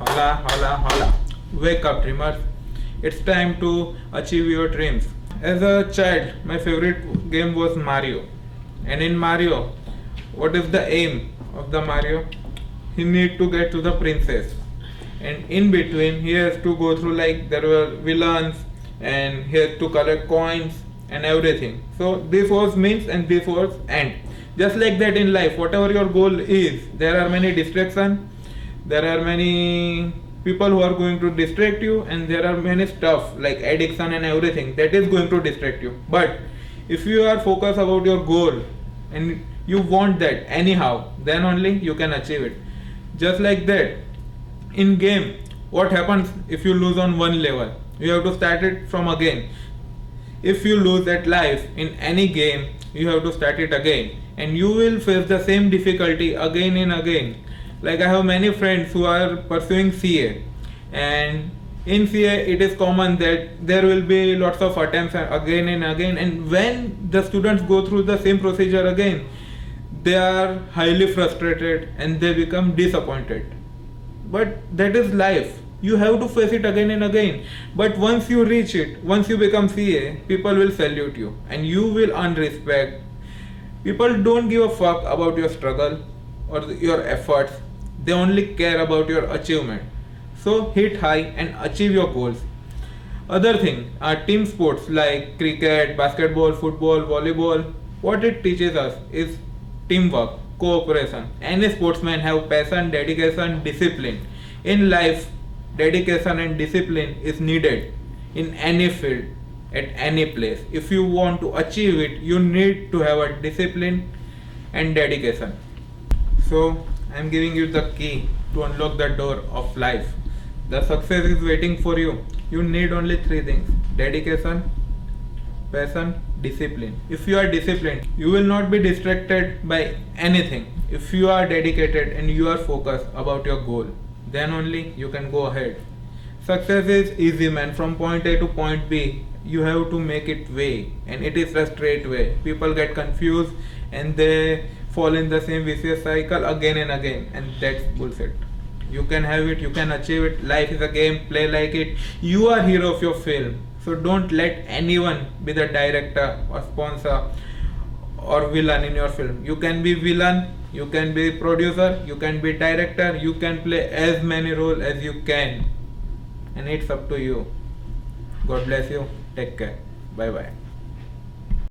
Hola, hola, hola. Wake up, dreamers. It's time to achieve your dreams. As a child, my favorite game was Mario. And in Mario, what is the aim of the Mario? He need to get to the princess. And in between, he has to go through, like, there were villains and he has to collect coins and everything. So this was means and this was end. Just like that in life, whatever your goal is, there are many distractions, there are many people who are going to distract you, and there are many stuff like addiction and everything that is going to distract you. But if you are focused about your goal and you want that anyhow, then only you can achieve it. Just like that, in game, what happens if you lose on one level? You have to start it from again. If you lose at life in any game, you have to start it again, and you will face the same difficulty again and again. Like, I have many friends who are pursuing CA, and in CA it is common that there will be lots of attempts again and again, and when the students go through the same procedure again, they are highly frustrated and they become disappointed. But that is life. You have to face it again and again. But once you reach it, once you become CA, people will salute you and you will earn respect. People don't give a fuck about your struggle or your efforts. They only care about your achievement. So hit high and achieve your goals. Other thing are team sports like cricket, basketball, football, volleyball. What it teaches us is teamwork, cooperation. Any sportsman have passion, dedication, discipline. In life, dedication and discipline is needed in any field, at any place. If you want to achieve it, you need to have a discipline and dedication. So I am giving you the key to unlock the door of life. The success is waiting for you. You need only three things: dedication, passion, discipline. If you are disciplined, you will not be distracted by anything. If you are dedicated and you are focused about your goal, then only you can go ahead. Success is easy, man. From point A to point B, you have to make it way, and it is a straight way. People get confused and they fall in the same vicious cycle again and again, and that's bullshit. You can have it, you can achieve it. Life is a game, play like it. You are hero of your film. So don't let anyone be the director or sponsor or villain in your film. You can be villain, you can be producer, you can be director, you can play as many roles as you can. And it's up to you. God bless you. Take care. Bye bye.